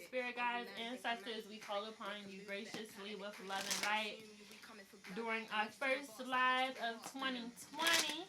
Spirit guides, ancestors, we call upon you graciously with love and light during our first live of 2020.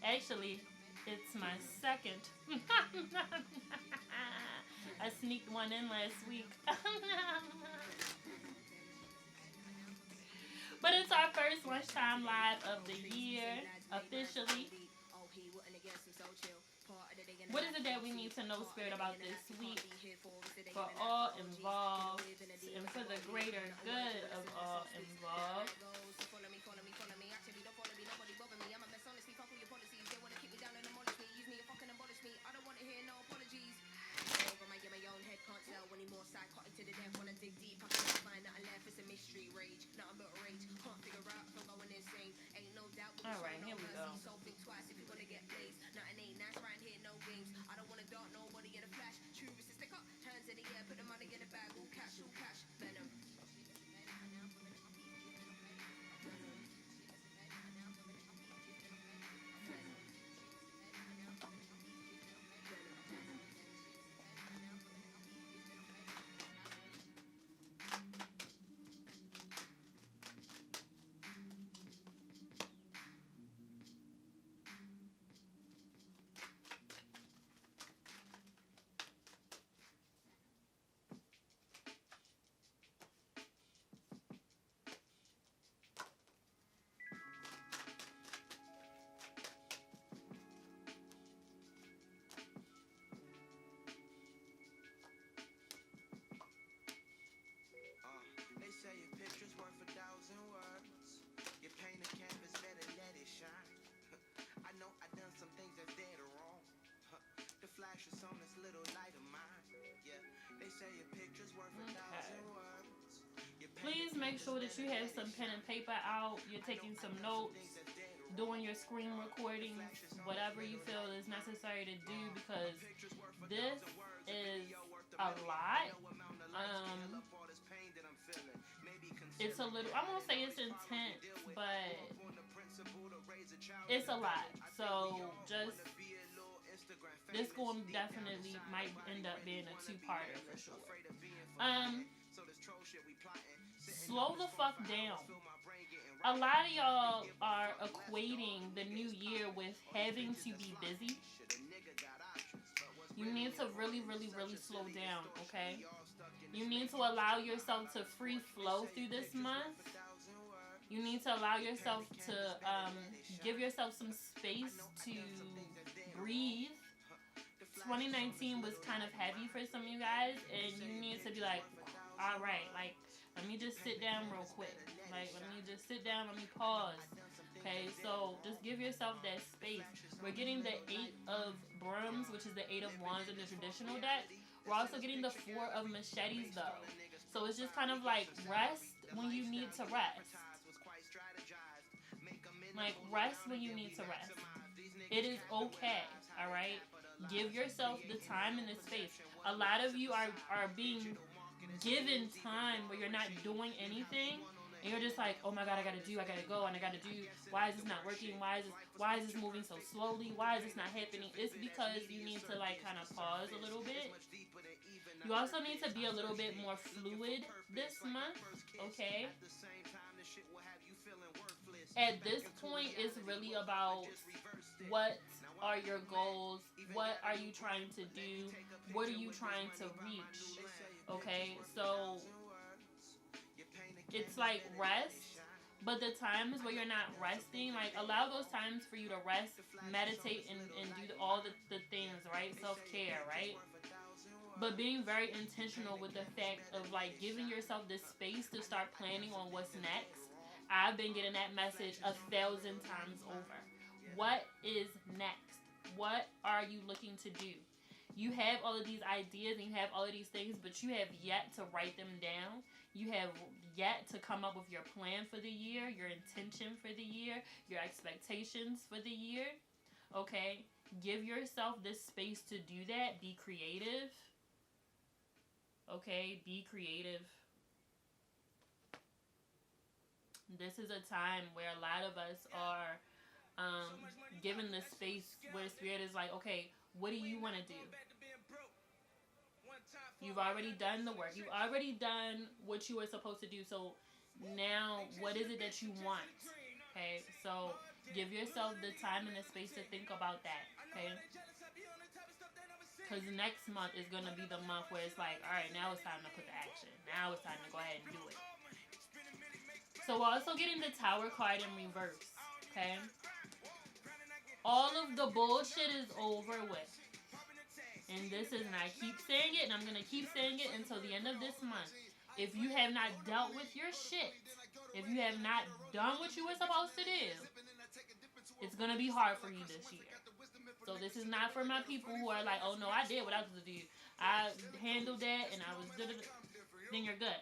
Actually, it's my second. I sneaked one in last week. But it's our first lunchtime live of the year, officially. What is it that we need to know, Spirit, about this week for all involved and for the greater good of all involved? All right, here we go. Please make sure that you have some pen and paper out. You're taking some notes, doing your screen recordings, whatever you feel is necessary to do, because this is a lot. It's a little, I won't say it's intense, but it's a lot. So just, this one definitely might end up being a two-parter for sure. Slow the fuck down. A lot of y'all are equating the new year with having to be busy. You need to really, really, really slow down, okay? You need to allow yourself to free flow through this month. You need to allow yourself to give yourself some space to breathe. 2019 was kind of heavy for some of you guys, and you need to be like, all right, like, let me just sit down real quick. Like, let me just sit down, let me pause. Okay, so just give yourself that space. We're getting the 8 of brooms, which is the 8 of wands in the traditional deck. We're also getting the 4 of machetes, though. So it's just kind of like rest when you need to rest. Like, rest when you need to rest. It is okay, all right? Give yourself the time and the space. A lot of you are being given time where you're not doing anything, and you're just like, oh my god, I gotta go, and I gotta do. Why is this not working? Why is this moving so slowly? Why is this not happening? It's because you need to like kind of pause a little bit. You also need to be a little bit more fluid this month, okay? At this point, it's really about what are your goals? What are you trying to do? What are you trying to reach? Okay, so it's like rest, but the times where you're not resting, like allow those times for you to rest, meditate, and do all the things, right? Self-care, right? But being very intentional with the fact of like giving yourself this space to start planning on what's next. I've been getting that message 1,000 times over. What is next? What are you looking to do? You have all of these ideas and you have all of these things, but you have yet to write them down. You have yet to come up with your plan for the year, your intention for the year, your expectations for the year. Okay? Give yourself this space to do that. Be creative. Okay? Be creative. This is a time where a lot of us are um, given the space where spirit is like, okay, what do you want to do? You've already done the work. You've already done what you were supposed to do. So now, what is it that you want? Okay, so give yourself the time and the space to think about that. Okay, because next month is gonna be the month where it's like, all right, now it's time to put the action. Now it's time to go ahead and do it. So we're also getting the Tower card in reverse. Okay, all of the bullshit is over with. And this is, and I keep saying it, and I'm gonna keep saying it until the end of this month. If you have not dealt with your shit, if you have not done what you were supposed to do, it's gonna be hard for you this year. So this is not for my people who are like, oh no, I did what I was supposed to do. I handled that, and I was then you're good.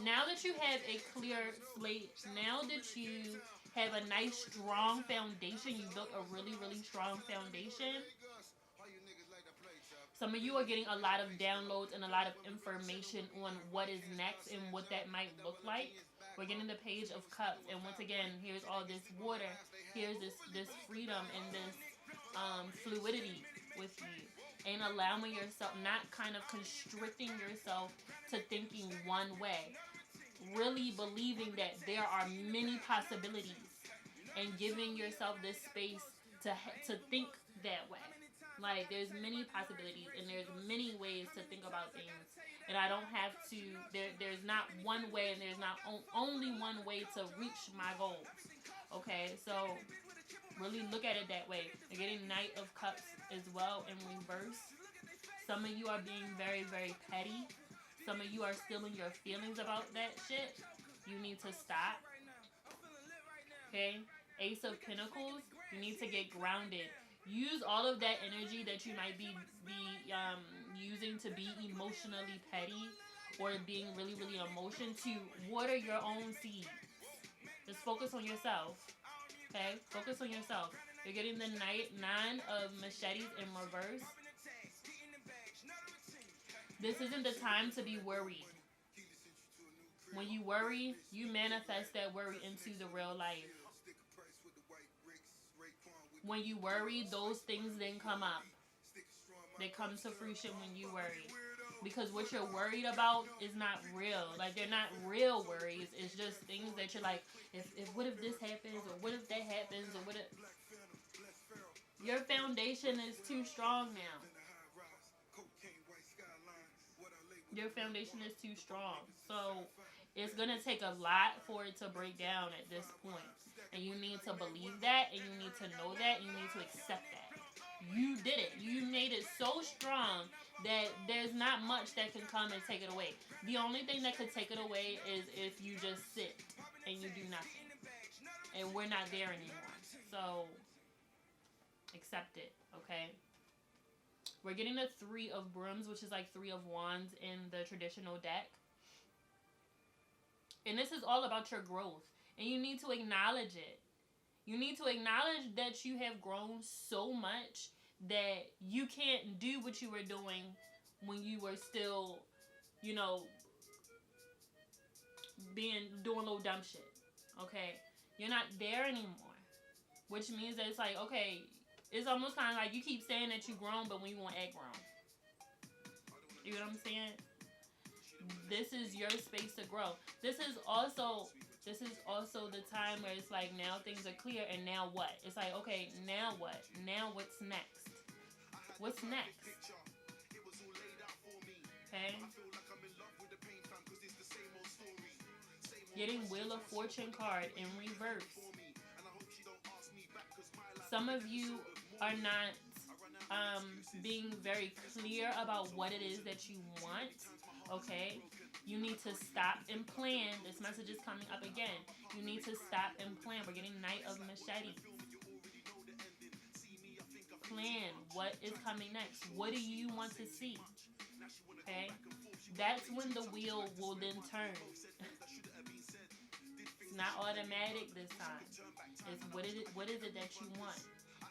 Now that you have a clear slate, now that you have a nice strong foundation, you built a really, really strong foundation. Some of you are getting a lot of downloads and a lot of information on what is next and what that might look like. We're getting the Page of Cups, and once again, here's all this water, here's this freedom and this fluidity with you, and allowing yourself, not kind of constricting yourself to thinking one way, really believing that there are many possibilities, and giving yourself this space to think that way. Like, there's many possibilities, and there's many ways to think about things. And I don't have to, there's not one way, and there's not only one way to reach my goals. Okay, so really look at it that way. You're getting Knight of Cups as well in reverse. Some of you are being very, very petty. Some of you are still in your feelings about that shit. You need to stop. Okay, Ace of Pentacles, you need to get grounded. Use all of that energy that you might be using to be emotionally petty or being really, really emotion to water your own seeds. Just focus on yourself. Okay? Focus on yourself. You're getting the Nine of Machetes in reverse. This isn't the time to be worried. When you worry, you manifest that worry into the real life. When you worry, those things then come up. They come to fruition when you worry. Because what you're worried about is not real. Like, they're not real worries. It's just things that you're like, if what if this happens, or what if that happens, or what if... Your foundation is too strong now. Your foundation is too strong. So it's going to take a lot for it to break down at this point. And you need to believe that, and you need to know that, and you need to accept that. You did it. You made it so strong that there's not much that can come and take it away. The only thing that could take it away is if you just sit and you do nothing. And we're not there anymore. So accept it, okay? We're getting the Three of Brooms, which is like Three of Wands in the traditional deck. And this is all about your growth. And you need to acknowledge it. You need to acknowledge that you have grown so much that you can't do what you were doing when you were still, you know, doing little dumb shit. Okay? You're not there anymore. Which means that it's like, okay, it's almost kind of like you keep saying that you've grown, but when you won't act grown. You know what I'm saying? This is your space to grow. This is also the time where it's like, now things are clear, and now what? It's like, okay, now what? Now what's next? What's next? Okay? Getting Wheel of Fortune card in reverse. Some of you are not being very clear about what it is that you want. Okay? You need to stop and plan. This message is coming up again. You need to stop and plan. We're getting Knight of Machetes. Plan. What is coming next? What do you want to see? Okay? That's when the wheel will then turn. It's not automatic this time. It's what is it that you want?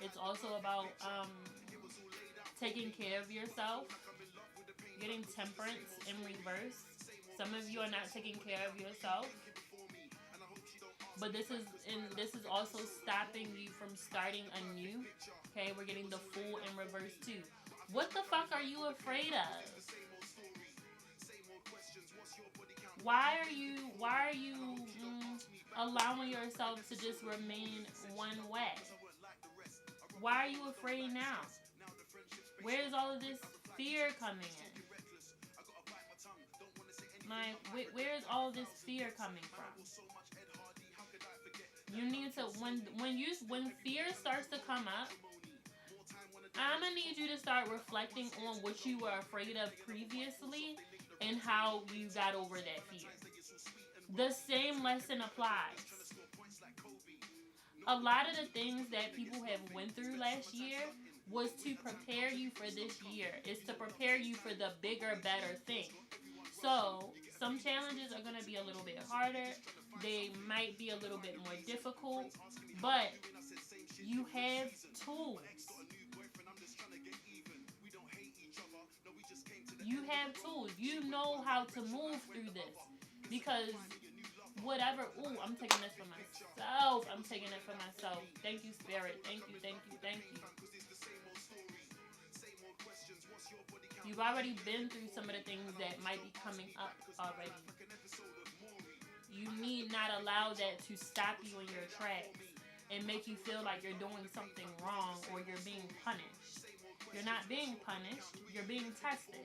It's also about taking care of yourself. Getting Temperance in reverse. Some of you are not taking care of yourself. But this is also stopping you from starting anew. Okay, we're getting the Fool in reverse too. What the fuck are you afraid of? Why are you allowing yourself to just remain one way? Why are you afraid now? Where is all of this fear coming in? Like, where is all this fear coming from? You need to when fear starts to come up, I'm gonna need you to start reflecting on what you were afraid of previously and how you got over that fear. The same lesson applies. A lot of the things that people have went through last year was to prepare you for this year. It's to prepare you for the bigger, better thing. So some challenges are going to be a little bit harder. They might be a little bit more difficult, but you have tools. You have tools. You know how to move through this because whatever. Ooh, I'm taking this for myself. I'm taking it for myself. Thank you, Spirit. Thank you, thank you, thank you. You've already been through some of the things that might be coming up already. You need not allow that to stop you in your tracks and make you feel like you're doing something wrong or you're being punished. You're not being punished. You're being tested.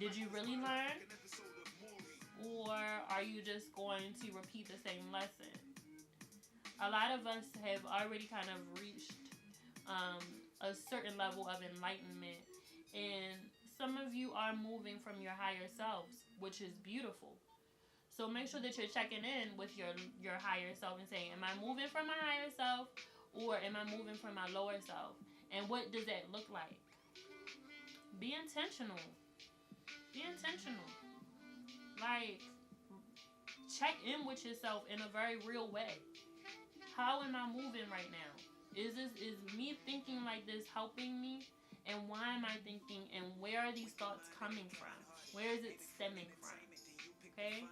Did you really learn? Or are you just going to repeat the same lesson? A lot of us have already kind of reached a certain level of enlightenment, and some of you are moving from your higher selves, which is beautiful. So make sure that you're checking in with your higher self and saying, am I moving from my higher self or am I moving from my lower self? And what does that look like? Be intentional. Be intentional. Like, check in with yourself in a very real way. How am I moving right now? Is me thinking like this helping me? And why am I thinking? And where are these thoughts coming from? Where is it stemming from? Okay?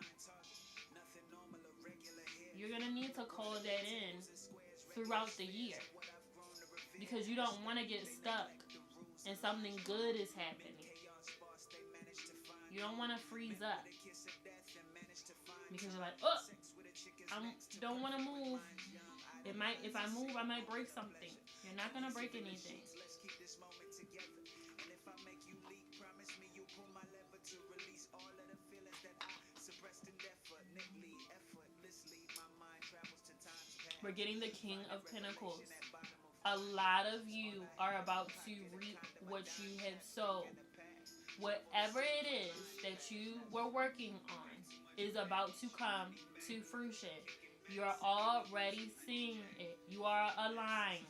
You're going to need to call that in throughout the year. Because you don't want to get stuck and something good is happening. You don't want to freeze up. Because you're like, oh, I don't want to move. If I move, I might break something. You're not going to break anything. We're getting the King of Pentacles. A lot of you are about to reap what you have sowed. Whatever it is that you were working on is about to come to fruition. You are already seeing it. You are aligned.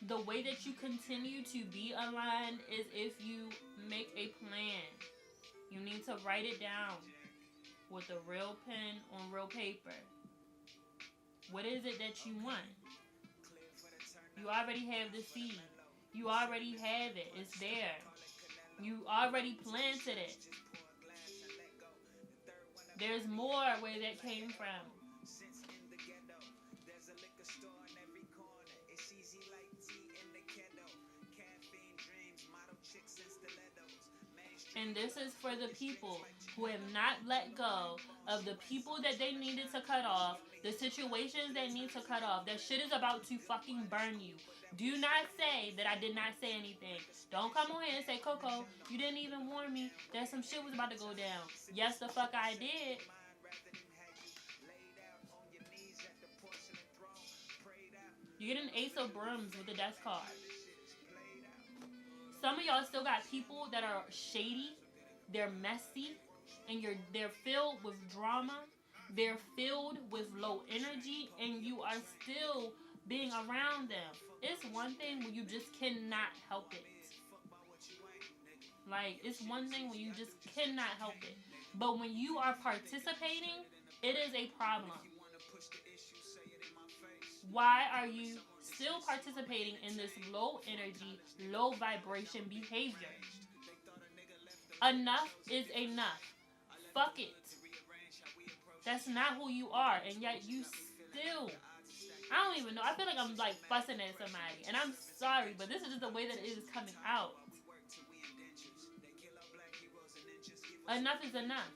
The way that you continue to be aligned is if you make a plan. You need to write it down with a real pen on real paper. What is it that you want? You already have the seed. You already have it. It's there. You already planted it. There's more where that came from. And this is for the people who have not let go of the people that they needed to cut off, the situations they need to cut off. That shit is about to fucking burn you. Do not say that I did not say anything. Don't come on here and say, Coco, you didn't even warn me that some shit was about to go down. Yes, the fuck I did. You get an Ace of Brooms with the Death card. Some of y'all still got people that are shady, they're messy, and they're filled with drama, they're filled with low energy, and you are still being around them. It's one thing when you just cannot help it. Like, it's one thing when you just cannot help it. But when you are participating, it is a problem. Why are you still participating in this low energy, low vibration behavior? Enough is enough. Fuck it. That's not who you are, and yet you still. I don't even know. I feel like I'm like fussing at somebody, and I'm sorry, but this is just the way that it is coming out. Enough is enough.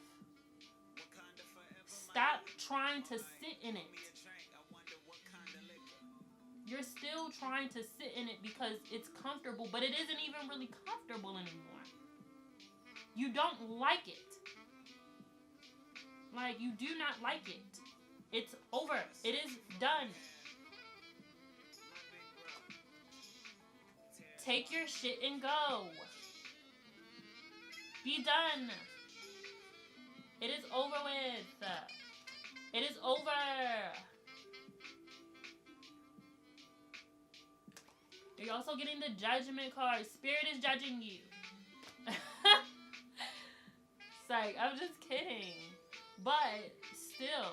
Stop trying to sit in it. You're still trying to sit in it because it's comfortable, but it isn't even really comfortable anymore. You don't like it. Like, you do not like it. It's over. It is done. Take your shit and go. Be done. It is over with. It is over. You're also getting the judgment card. Spirit is judging you. Psych, I'm just kidding. But still,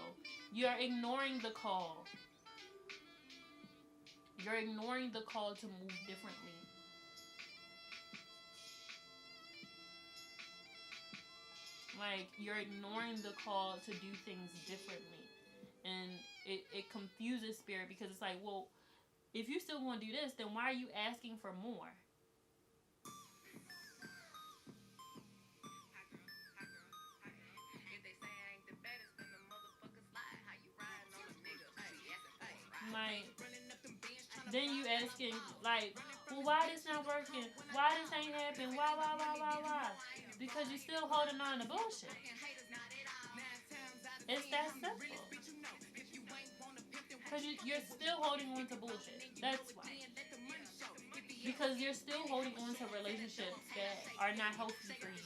you're ignoring the call. You're ignoring the call to move differently. Like, you're ignoring the call to do things differently. And it confuses spirit because it's like, well, if you still want to do this, then why are you asking for more? Like, then you asking, like, well, why this not working? Why this ain't happening? Why? Because you're still holding on to bullshit. It's that simple. Because you're still holding on to bullshit. That's why. Because you're still holding on to relationships that are not healthy for you.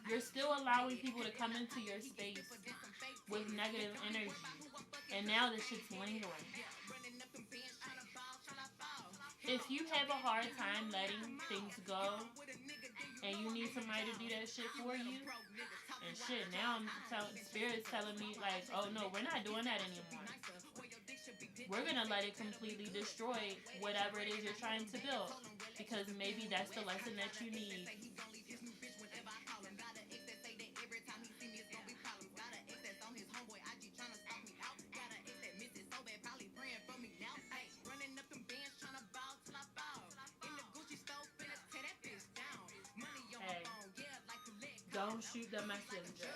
You're still allowing people to come into your space with negative energy. And now this shit's lingering. If you have a hard time letting things go, and you need somebody to do that shit for you, and shit, now Spirit's telling me, like, oh no, we're not doing that anymore. We're gonna let it completely destroy whatever it is you're trying to build, because maybe that's the lesson that you need. Don't shoot the messenger.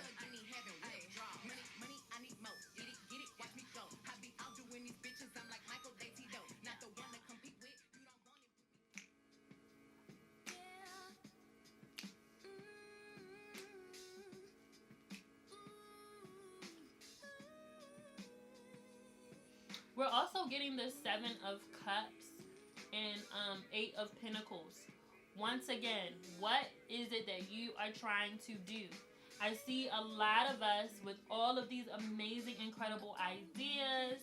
We're also getting the 7 of Cups and 8 of Pentacles. Once again, what is it that you are trying to do? I see a lot of us with all of these amazing, incredible ideas.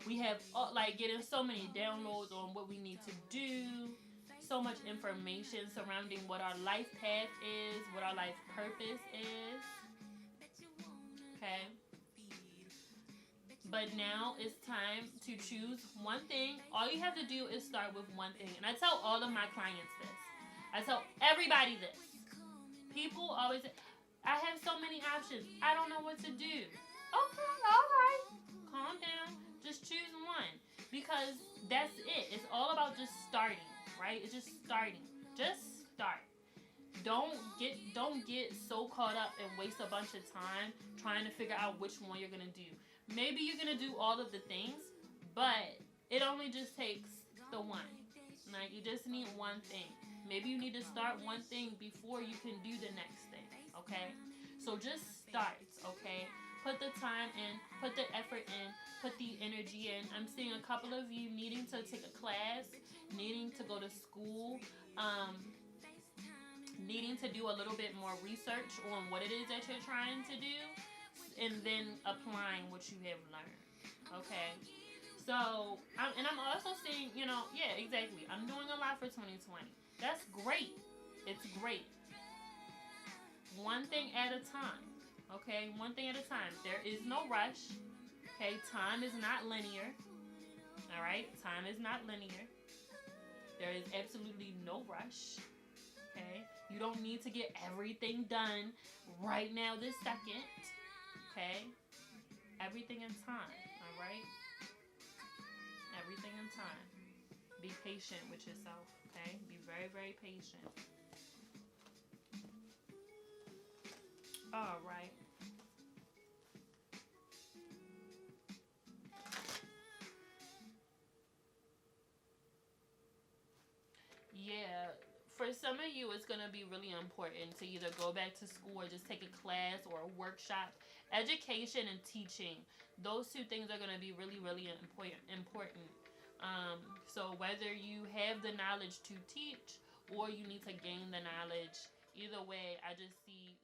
We have like getting so many downloads on what we need to do. So much information surrounding what our life path is, what our life purpose is. Okay. But now it's time to choose one thing. All you have to do is start with one thing. And I tell all of my clients this. I tell everybody this. People always say, I have so many options. I don't know what to do. Okay, all right. Calm down. Just choose one. Because that's it. It's all about just starting, right? It's just starting. Just start. Don't get so caught up and waste a bunch of time trying to figure out which one you're going to do. Maybe you're going to do all of the things, but it only just takes the one. Like, you just need one thing. Maybe you need to start one thing before you can do the next thing, okay? So just start, okay? Put the time in, put the effort in, put the energy in. I'm seeing a couple of you needing to take a class, needing to go to school, needing to do a little bit more research on what it is that you're trying to do, and then applying what you have learned, okay? So, I'm also seeing, yeah, exactly. I'm doing a lot for 2020. That's great. It's great. One thing at a time, okay? One thing at a time. There is no rush, okay? Time is not linear, all right? Time is not linear. There is absolutely no rush, okay? You don't need to get everything done right now, this second. Okay? Everything in time. Alright? Everything in time. Be patient with yourself. Okay? Be very, very patient. Alright. Yeah, for some of you, it's going to be really important to either go back to school or just take a class or a workshop. Education and teaching, those two things are going to be really, really important. So whether you have the knowledge to teach or you need to gain the knowledge, either way, I just see